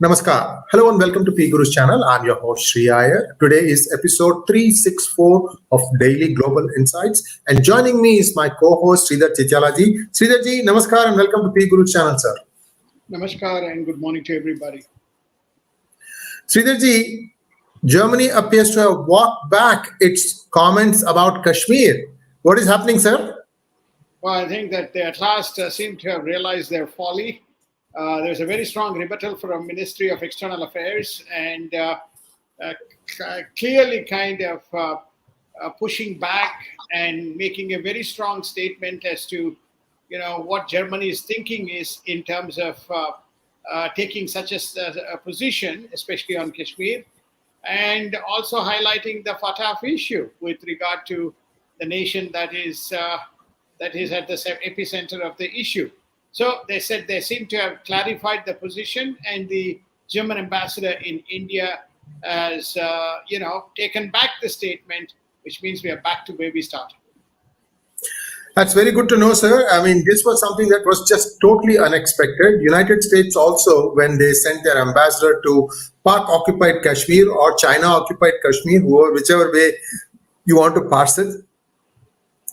Namaskar. Hello and welcome to P Guru's channel. I'm your host Sri Iyer. Today is episode 364 of Daily Global Insights. And joining me is my co-host Sridhar Chityalaji. Sridharji, Namaskar and welcome to P Guru's channel, sir. Namaskar and good morning to everybody. Sridharji, Germany appears to have walked back its comments about Kashmir. What is happening, sir? Well, I think that they at last seem to have realized their folly. There's a very strong rebuttal from Ministry of External Affairs and clearly kind of pushing back and making a very strong statement as to, what Germany is thinking is in terms of taking such a position, especially on Kashmir, and also highlighting the Fatah issue with regard to the nation that is at the epicenter of the issue. So they said they seem to have clarified the position, and the German ambassador in India has, taken back the statement, which means we are back to where we started. That's very good to know, sir. I mean, this was something that was just totally unexpected. United States also, when they sent their ambassador to Pak-occupied Kashmir or China-occupied Kashmir, whichever way you want to parse it,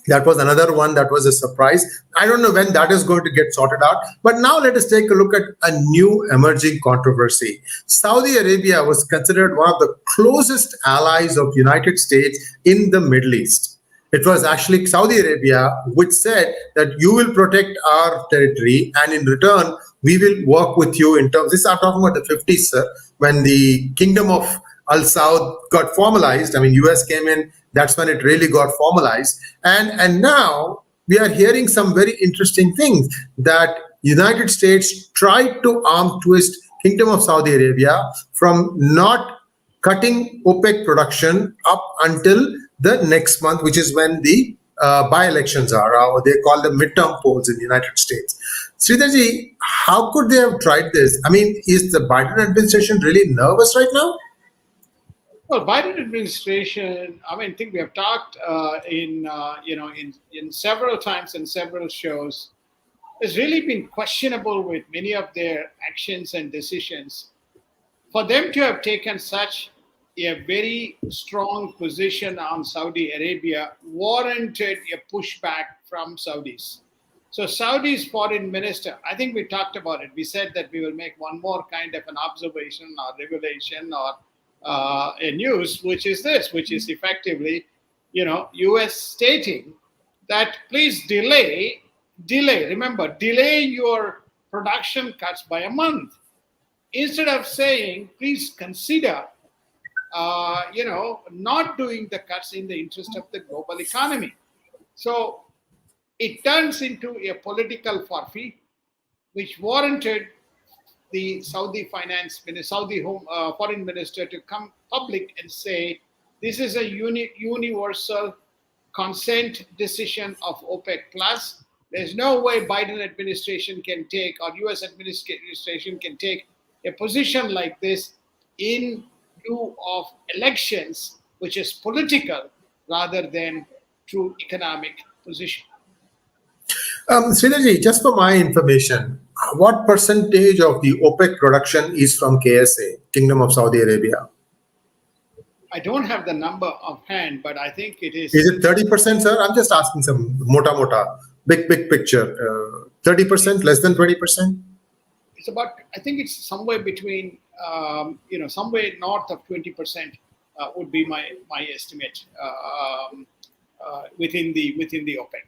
that was another one that was a surprise. I don't know when that is going to get sorted out. But now let us take a look at a new emerging controversy. Saudi Arabia was considered one of the closest allies of the United States in the Middle East. It was actually Saudi Arabia which said that you will protect our territory and in return, we will work with you in terms, I'm talking about the 50s, sir, when the Kingdom of Al Saud got formalized. I mean, US came in, that's when it really got formalized. And now we are hearing some very interesting things that United States tried to arm twist Kingdom of Saudi Arabia from not cutting OPEC production up until the next month, which is when the by-elections are, or they call them midterm polls in the United States. Sridharji, how could they have tried this? I mean, is the Biden administration really nervous right now? Well, Biden administration, I think we have talked in several times in several shows, has really been questionable with many of their actions and decisions. For them to have taken such a very strong position on Saudi Arabia warranted a pushback from Saudis. So Saudi's foreign minister, I think we talked about it. We said that we will make one more kind of an observation or revelation or a news, which is effectively, U.S. stating that please delay your production cuts by a month. Instead of saying, please consider, not doing the cuts in the interest of the global economy. So it turns into a political forfeit, which warranted the Saudi foreign minister to come public and say, this is a universal consent decision of OPEC plus. There's no way Biden administration can take, or US administration can take a position like this in view of elections, which is political rather than true economic position. Sridharji, just for my information, what percentage of the OPEC production is from KSA, Kingdom of Saudi Arabia? I don't have the number offhand, but I think it is. Is it 30%, sir? I'm just asking some big picture. 30%, less than 20%? It's about, I think it's somewhere between, somewhere north of 20% would be my estimate within the OPEC.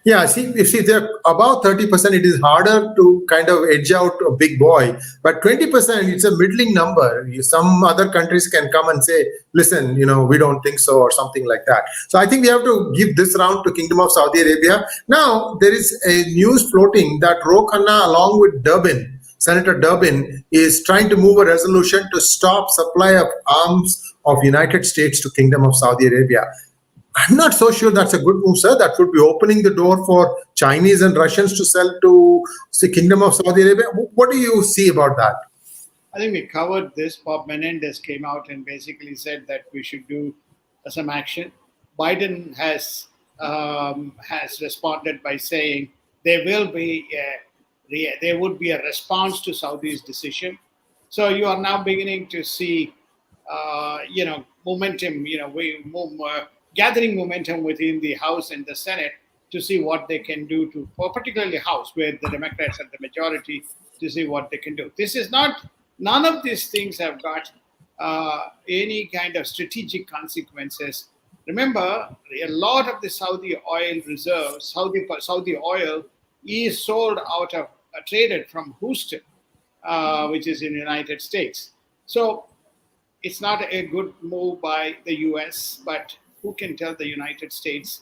Yeah, if they're about 30%, it is harder to kind of edge out a big boy. But 20%, it's a middling number. Some other countries can come and say, listen, we don't think so, or something like that. So I think we have to give this round to Kingdom of Saudi Arabia. Now, there is a news floating that Ro Khanna, along with Senator Durbin, is trying to move a resolution to stop supply of arms of United States to Kingdom of Saudi Arabia. I'm not so sure that's a good move, sir. That would be opening the door for Chinese and Russians to sell to the Kingdom of Saudi Arabia. What do you see about that? I think we covered this. Bob Menendez came out and basically said that we should do some action. Biden has responded by saying there would be a response to Saudi's decision. So you are now beginning to see, momentum, gathering momentum within the House and the Senate to see what they can do to, for particularly House, where the Democrats are the majority, to see what they can do. This is not, none of these things have got any kind of strategic consequences. Remember, a lot of the Saudi oil reserves, Saudi oil is sold out of, traded from Houston, which is in the United States. So it's not a good move by the US, but who can tell the United States,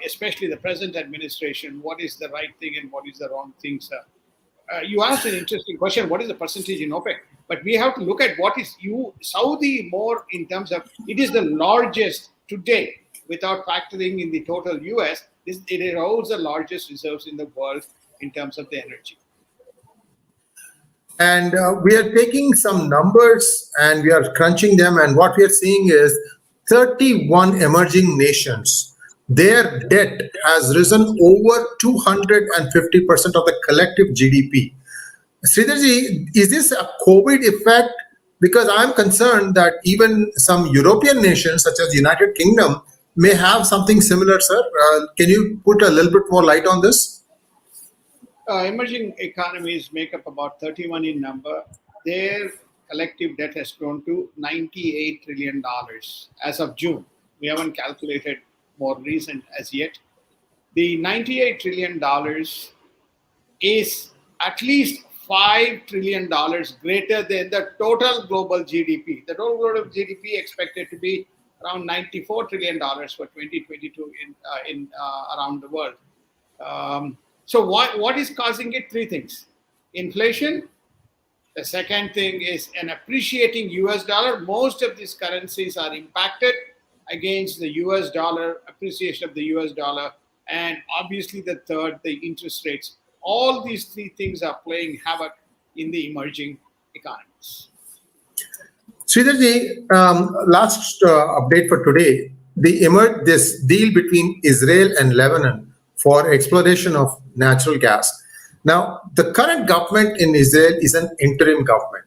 especially the present administration, what is the right thing and what is the wrong thing, sir? You asked an interesting question, what is the percentage in OPEC? But we have to look at what is Saudi more in terms of, it is the largest today, without factoring in the total US, it holds the largest reserves in the world in terms of the energy. And we are taking some numbers and we are crunching them. And what we are seeing is 31 emerging nations, their debt has risen over 250% of the collective GDP. Sridharji, is this a COVID effect? Because I'm concerned that even some European nations, such as United Kingdom, may have something similar, sir. Can you put a little bit more light on this? Emerging economies make up about 31 in number. Their collective debt has grown to $98 trillion as of June. We haven't calculated more recent as yet. The $98 trillion is at least $5 trillion greater than the total global GDP. The total global GDP expected to be around $94 trillion for 2022 in around the world. So what is causing it? Three things. Inflation. The second thing is an appreciating US dollar. Most of these currencies are impacted against the US dollar, appreciation of the US dollar. And obviously the third, the interest rates. All these three things are playing havoc in the emerging economies. Sridharji, last update for today, this deal between Israel and Lebanon for exploration of natural gas. Now, the current government in Israel is an interim government,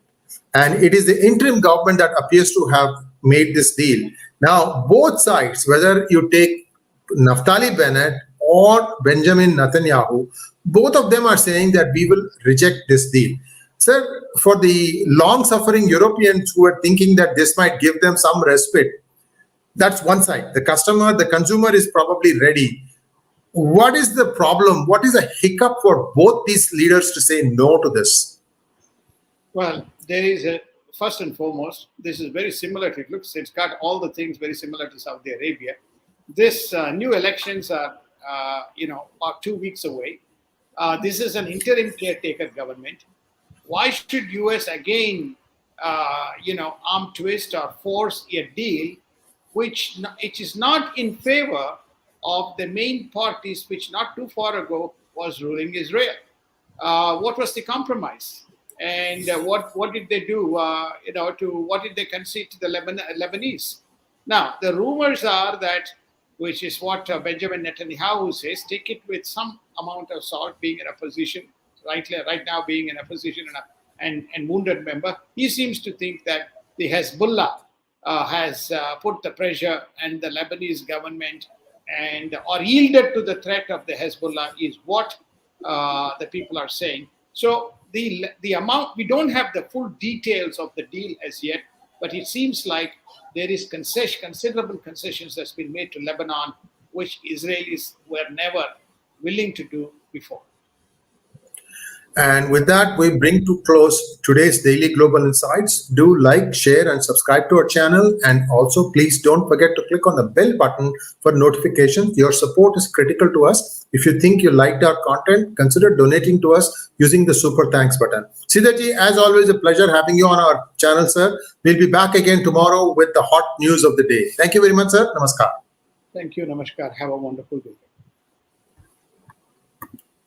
and it is the interim government that appears to have made this deal. Now, both sides, whether you take Naftali Bennett or Benjamin Netanyahu, both of them are saying that we will reject this deal. Sir, for the long-suffering Europeans who are thinking that this might give them some respite, that's one side. The consumer is probably ready. What is the problem? What is a hiccup for both these leaders to say no to this? Well, there is first and foremost, this is very similar to, it's got all the things very similar to Saudi Arabia. This new elections are, about 2 weeks away. This is an interim caretaker government. Why should US again, arm twist or force a deal which it is not in favor of the main parties, which not too far ago was ruling Israel? What was the compromise? And what did they do? What did they concede to the Lebanese? Now, the rumors are that, which is what Benjamin Netanyahu says, take it with some amount of salt, being in a position, right now being in a position and wounded member. He seems to think that the Hezbollah has put the pressure, and the Lebanese government or yielded to the threat of the Hezbollah is what the people are saying. So the amount, we don't have the full details of the deal as yet, but it seems like there is considerable concessions that's been made to Lebanon, which Israelis were never willing to do before. And with that, we bring to close today's Daily Global Insights. Do like, share, and subscribe to our channel. And also, please don't forget to click on the bell button for notifications. Your support is critical to us. If you think you liked our content, consider donating to us using the super thanks button. Sridharji, as always, a pleasure having you on our channel, sir. We'll be back again tomorrow with the hot news of the day. Thank you very much, sir. Namaskar. Thank you. Namaskar. Have a wonderful day.